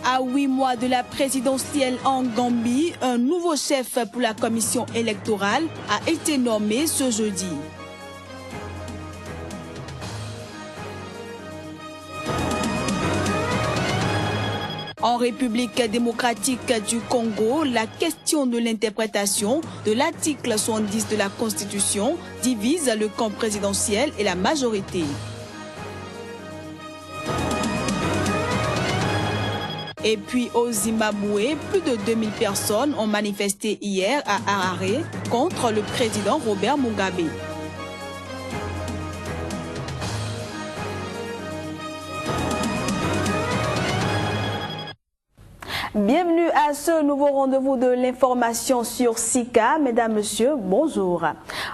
À 8 mois de la présidentielle en Gambie, un nouveau chef pour la commission électorale a été nommé ce jeudi. En République démocratique du Congo, la question de l'interprétation de l'article 70 de la Constitution divise le camp présidentiel et la majorité. Et puis au Zimbabwe, plus de 2000 personnes ont manifesté hier à Harare contre le président Robert Mugabe. Bienvenue à ce nouveau rendez-vous de l'information sur Sika. Mesdames, Messieurs, bonjour.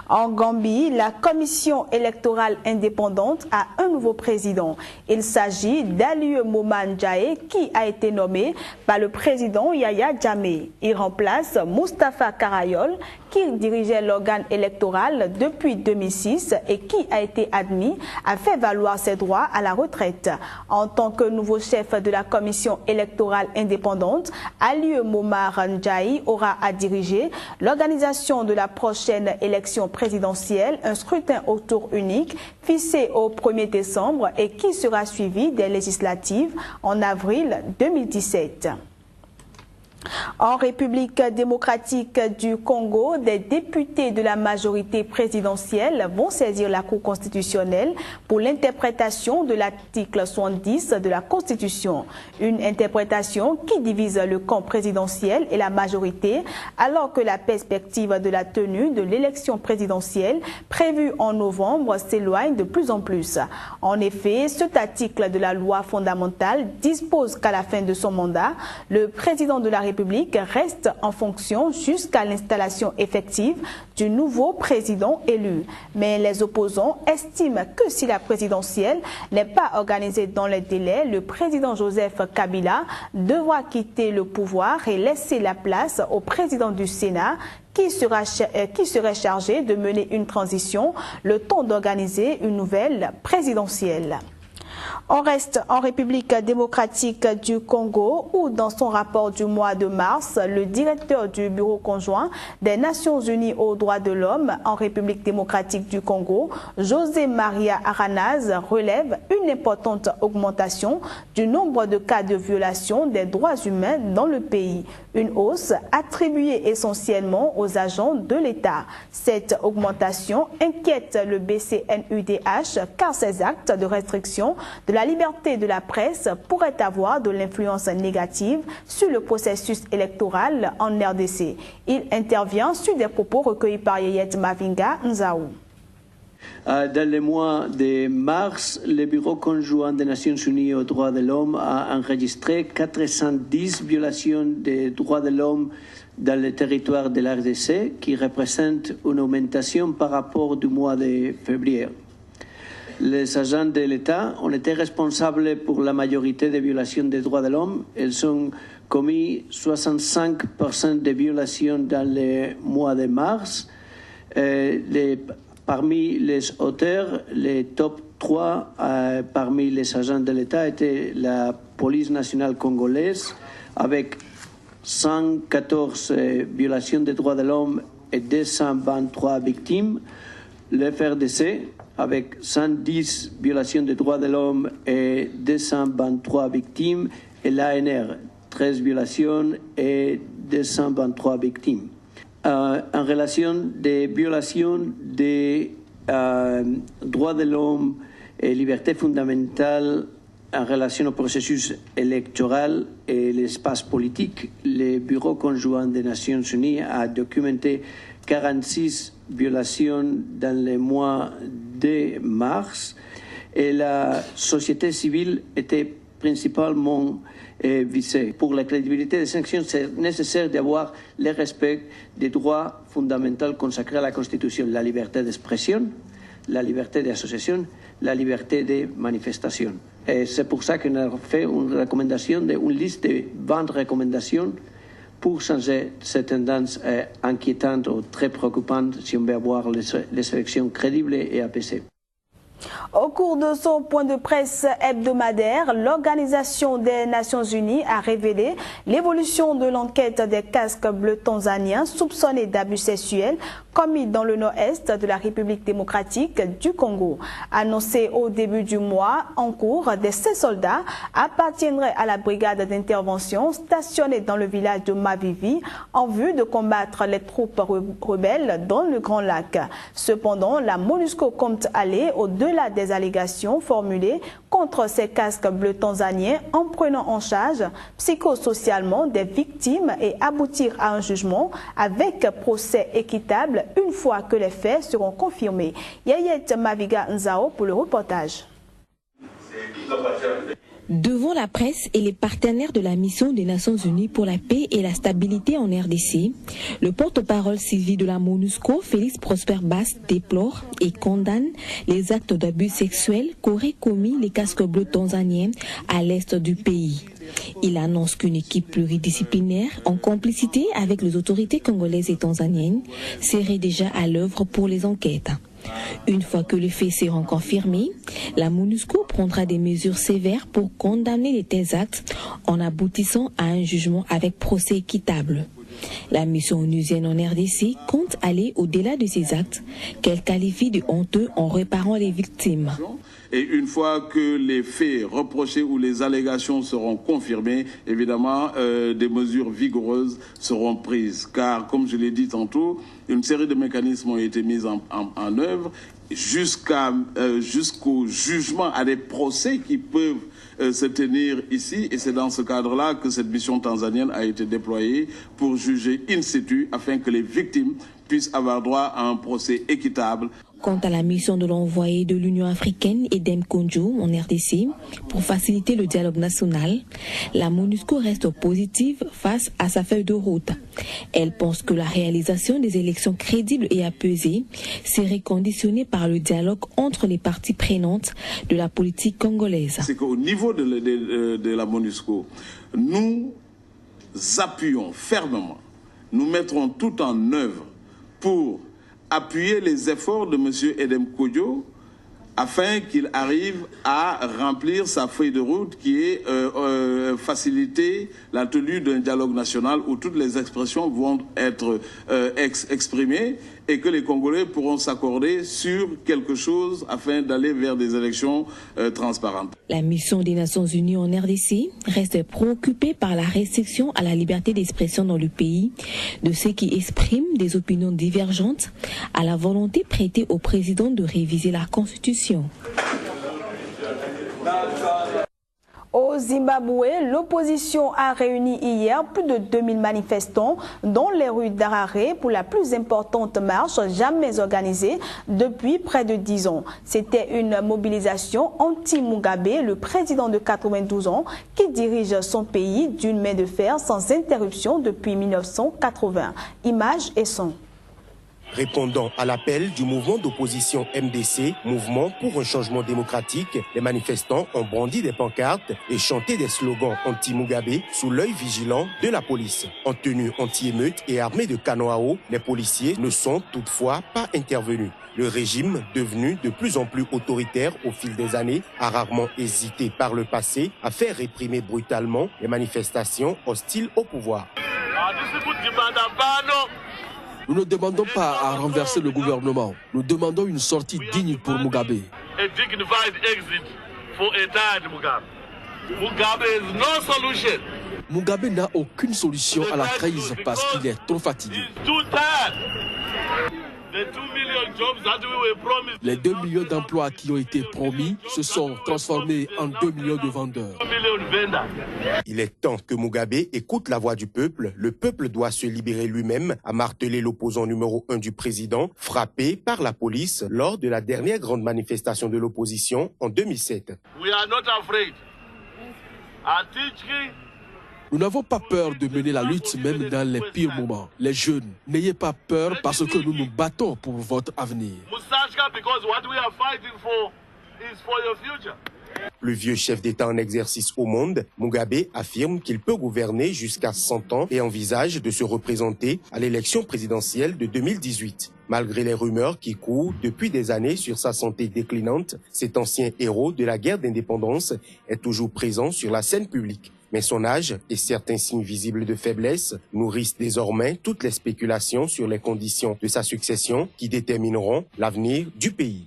En Gambie, la commission électorale indépendante a un nouveau président. Il s'agit d'Alieu Moman Jae qui a été nommé par le président Yaya Jammeh. Il remplace Moustapha Karayol qui dirigeait l'organe électoral depuis 2006 et qui a été admis à faire valoir ses droits à la retraite. En tant que nouveau chef de la commission électorale indépendante, Alieu Momar Ndiaye aura à diriger l'organisation de la prochaine élection présidentielle, un scrutin au tour unique fixé au 1er décembre et qui sera suivi des législatives en avril 2017. En République démocratique du Congo, des députés de la majorité présidentielle vont saisir la Cour constitutionnelle pour l'interprétation de l'article 70 de la Constitution. Une interprétation qui divise le camp présidentiel et la majorité, alors que la perspective de la tenue de l'élection présidentielle prévue en novembre s'éloigne de plus en plus. En effet, cet article de la loi fondamentale dispose qu'à la fin de son mandat, le président de la République reste en fonction jusqu'à l'installation effective du nouveau président élu. Mais les opposants estiment que si la présidentielle n'est pas organisée dans les délais, le président Joseph Kabila devra quitter le pouvoir et laisser la place au président du Sénat qui serait chargé de mener une transition, le temps d'organiser une nouvelle présidentielle. On reste en République démocratique du Congo où, dans son rapport du mois de mars, le directeur du Bureau conjoint des Nations Unies aux droits de l'homme en République démocratique du Congo, José Maria Aranaz, relève une importante augmentation du nombre de cas de violation des droits humains dans le pays. Une hausse attribuée essentiellement aux agents de l'État. Cette augmentation inquiète le BCNUDH car ces actes de restriction de la liberté de la presse pourrait avoir de l'influence négative sur le processus électoral en RDC. Il intervient sur des propos recueillis par Yeyet Mavinga Nzaou. Dans le mois de mars, le Bureau conjoint des Nations Unies aux droits de l'homme a enregistré 410 violations des droits de l'homme dans le territoire de l'RDC, qui représente une augmentation par rapport au mois de février. Les agents de l'État ont été responsables pour la majorité des violations des droits de l'homme. Ils ont commis 65% de violations dans le mois de mars. Parmi les auteurs, les top 3 parmi les agents de l'État étaient la police nationale congolaise avec 114 violations des droits de l'homme et 223 victimes, le FRDC avec 110 violations des droits de l'homme et 223 victimes, et l'ANR, 13 violations et 223 victimes. En relation des violations des droits de l'homme et libertés fondamentales en relation au processus électoral et l'espace politique, le Bureau conjoint des Nations Unies a documenté 46 violations dans le mois de mars et la société civile était principalement visée. Pour la crédibilité des sanctions, c'est nécessaire d'avoir le respect des droits fondamentaux consacrés à la Constitution, la liberté d'expression, la liberté d'association, la liberté de manifestation. Et c'est pour ça qu'on a fait une recommandation, une liste de 20 recommandations pour changer cette tendance inquiétante ou très préoccupante si on veut avoir les élections crédibles et apaisées. Au cours de son point de presse hebdomadaire, l'Organisation des Nations Unies a révélé l'évolution de l'enquête des casques bleus tanzaniens soupçonnés d'abus sexuels commis dans le nord-est de la République démocratique du Congo. Annoncé au début du mois en cours, ces soldats appartiendraient à la brigade d'intervention stationnée dans le village de Mavivi en vue de combattre les troupes rebelles dans le Grand Lac. Cependant, la MONUSCO compte aller au-delà des allégations formulées contre ces casques bleus tanzaniens en prenant en charge psychosocialement des victimes et aboutir à un jugement avec procès équitable une fois que les faits seront confirmés. Yayet Maviga Nzao pour le reportage. Devant la presse et les partenaires de la mission des Nations Unies pour la paix et la stabilité en RDC, le porte-parole civil de la MONUSCO, Félix Prosper Basse, déplore et condamne les actes d'abus sexuels qu'auraient commis les casques bleus tanzaniens à l'est du pays. Il annonce qu'une équipe pluridisciplinaire, en complicité avec les autorités congolaises et tanzaniennes, serait déjà à l'œuvre pour les enquêtes. Une fois que les faits seront confirmés, la MONUSCO prendra des mesures sévères pour condamner les tels actes en aboutissant à un jugement avec procès équitable. La mission onusienne en RDC compte aller au-delà de ces actes qu'elle qualifie de honteux en réparant les victimes. Et une fois que les faits reprochés ou les allégations seront confirmés, évidemment, des mesures vigoureuses seront prises. Car, comme je l'ai dit tantôt, une série de mécanismes ont été mis en œuvre jusqu'au jugement, à des procès qui peuvent se tenir ici. Et c'est dans ce cadre-là que cette mission tanzanienne a été déployée pour juger in situ afin que les victimes puissent avoir droit à un procès équitable. Quant à la mission de l'envoyé de l'Union africaine, Edem Konjo, en RDC, pour faciliter le dialogue national, la MONUSCO reste positive face à sa feuille de route. Elle pense que la réalisation des élections crédibles et apaisées serait conditionnée par le dialogue entre les parties prenantes de la politique congolaise. C'est qu'au niveau de la MONUSCO, nous appuyons fermement, nous mettrons tout en œuvre pour appuyer les efforts de M. Edem Kodjo afin qu'il arrive à remplir sa feuille de route qui est faciliter la tenue d'un dialogue national où toutes les expressions vont être exprimées et que les Congolais pourront s'accorder sur quelque chose afin d'aller vers des élections transparentes. La mission des Nations Unies en RDC reste préoccupée par la restriction à la liberté d'expression dans le pays de ceux qui expriment des opinions divergentes à la volonté prêtée au président de réviser la Constitution. Au Zimbabwe, l'opposition a réuni hier plus de 2000 manifestants dans les rues d'Harare pour la plus importante marche jamais organisée depuis près de 10 ans. C'était une mobilisation anti-Mugabe, le président de 92 ans, qui dirige son pays d'une main de fer sans interruption depuis 1980. Images et sons. Répondant à l'appel du mouvement d'opposition MDC, Mouvement pour un changement démocratique, les manifestants ont brandi des pancartes et chanté des slogans anti-Mugabe sous l'œil vigilant de la police. En tenue anti-émeute et armés de canons à eau, les policiers ne sont toutefois pas intervenus. Le régime, devenu de plus en plus autoritaire au fil des années, a rarement hésité par le passé à faire réprimer brutalement les manifestations hostiles au pouvoir. Nous ne demandons pas à renverser le gouvernement. Nous demandons une sortie digne pour Mugabe. A dignified exit for a tired Mugabe. Mugabe has no solution. Mugabe n'a aucune solution à la crise parce qu'il est trop fatigué. Les 2 millions d'emplois qui ont été promis se sont transformés en 2 millions de vendeurs. Il est temps que Mugabe écoute la voix du peuple. Le peuple doit se libérer lui-même, a martelé l'opposant numéro 1 du président, frappé par la police lors de la dernière grande manifestation de l'opposition en 2007. We are not afraid. Nous n'avons pas peur de mener la lutte même dans les pires moments. Les jeunes, n'ayez pas peur parce que nous nous battons pour votre avenir. Le vieux chef d'État en exercice au monde, Mugabe affirme qu'il peut gouverner jusqu'à 100 ans et envisage de se représenter à l'élection présidentielle de 2018. Malgré les rumeurs qui courent depuis des années sur sa santé déclinante, cet ancien héros de la guerre d'indépendance est toujours présent sur la scène publique. Mais son âge et certains signes visibles de faiblesse nourrissent désormais toutes les spéculations sur les conditions de sa succession qui détermineront l'avenir du pays.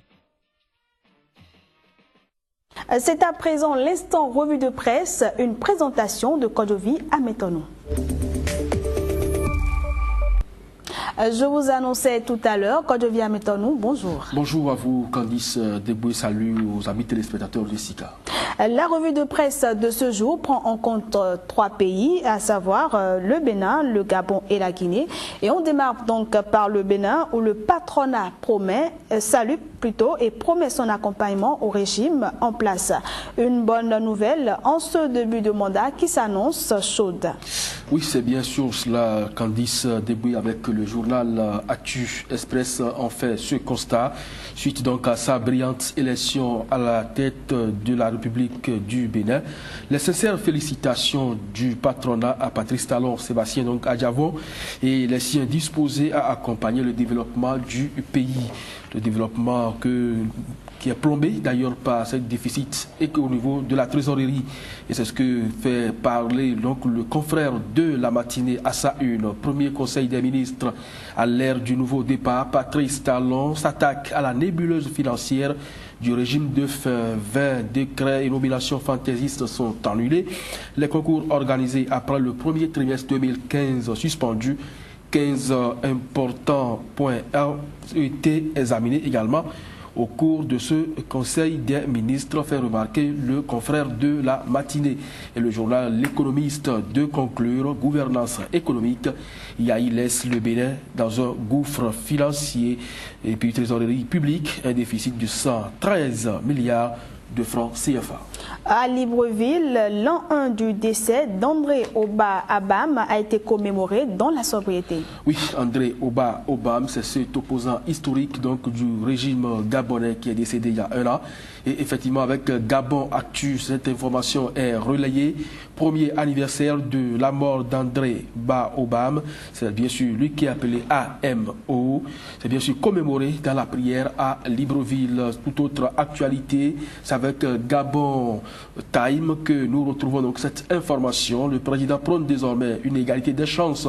C'est à présent l'instant revue de presse, une présentation de Kojovi Ametonou. Je vous annonçais tout à l'heure, Kojovi Ametonou, bonjour. Bonjour à vous, Candice Deboué, salut aux amis téléspectateurs de SICA. La revue de presse de ce jour prend en compte 3 pays, à savoir le Bénin, le Gabon et la Guinée. Et on démarre donc par le Bénin où le patronat salue et promet son accompagnement au régime en place. Une bonne nouvelle en ce début de mandat qui s'annonce chaude. Oui, c'est bien sûr cela, Candice Deboué, avec le journal Actu Express en fait ce constat. Suite donc à sa brillante élection à la tête de la République du Bénin, les sincères félicitations du patronat à Patrice Talon, Sébastien donc Adjavon et les siens disposés à accompagner le développement du pays. Le développement qui est plombé d'ailleurs par ce déficit et au niveau de la trésorerie. Et c'est ce que fait parler donc le confrère de la matinée à sa une. Premier conseil des ministres à l'ère du nouveau départ, Patrice Talon s'attaque à la nébuleuse financière du régime de fin. 20 décrets et nominations fantaisistes sont annulés. Les concours organisés après le premier trimestre 2015 suspendus. 15 importants points ont été examinés également au cours de ce conseil des ministres, fait remarquer le confrère de la matinée. Et le journal L'Économiste de conclure, gouvernance économique, Yahi laisse le Bénin dans un gouffre financier et puis trésorerie publique, un déficit de 113 milliards de francs CFA. À Libreville, l'an 1 du décès d'André Oba Abam a été commémoré dans la sobriété. Oui, André Oba Obam, c'est cet opposant historique donc, du régime gabonais qui est décédé il y a 1 an. Et effectivement, avec Gabon Actu, cette information est relayée. Premier anniversaire de la mort d'André Ba Obam. C'est bien sûr lui qui est appelé AMO. C'est bien sûr commémoré dans la prière à Libreville. Toute autre actualité, c'est avec Gabon Time que nous retrouvons donc cette information. Le président prône désormais une égalité des chances.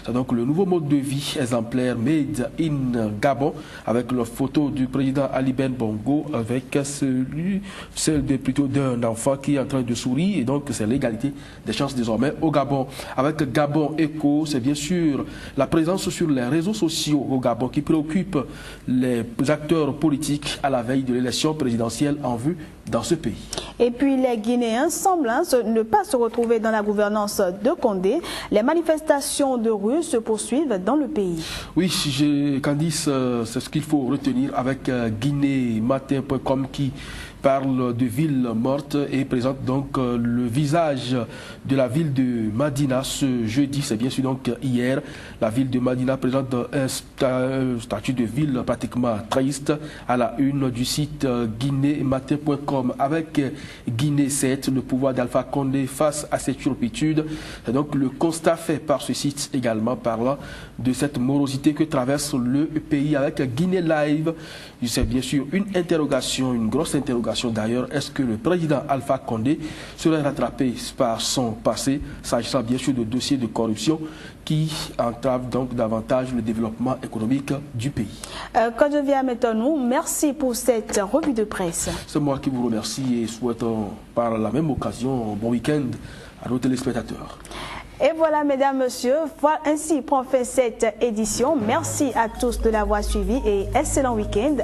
C'est donc le nouveau mode de vie exemplaire Made in Gabon avec la photo du président Ali Ben Bongo avec celle plutôt d'un enfant qui est en train de sourire et donc c'est l'égalité des chances désormais au Gabon. Avec Gabon Echo, c'est bien sûr la présence sur les réseaux sociaux au Gabon qui préoccupe les acteurs politiques à la veille de l'élection présidentielle en vue dans ce pays. Et puis les Guinéens semblent ne pas se retrouver dans la gouvernance de Condé. Les manifestations de rue se poursuivent dans le pays. Oui, Candice, c'est ce qu'il faut retenir avec guinéematin.com qui parle de ville morte et présente donc le visage de la ville de Madina ce jeudi, c'est bien sûr donc hier. La ville de Madina présente un statut de ville pratiquement triste à la une du site guinéematin.com avec Guinée 7, le pouvoir d'Alpha Condé face à cette turpitude. C'est donc le constat fait par ce site également parlant de cette morosité que traverse le pays avec Guinée Live. C'est bien sûr une interrogation, une grosse interrogation d'ailleurs. Est-ce que le président Alpha Condé serait rattrapé par son passé, s'agissant bien sûr de dossiers de corruption qui entravent donc davantage le développement économique du pays. Kojovi Ametonou, merci pour cette revue de presse. C'est moi qui vous remercie et souhaite par la même occasion un bon week-end à nos téléspectateurs. Et voilà, mesdames, messieurs, ainsi prend fin cette édition. Merci à tous de l'avoir suivi et excellent week-end.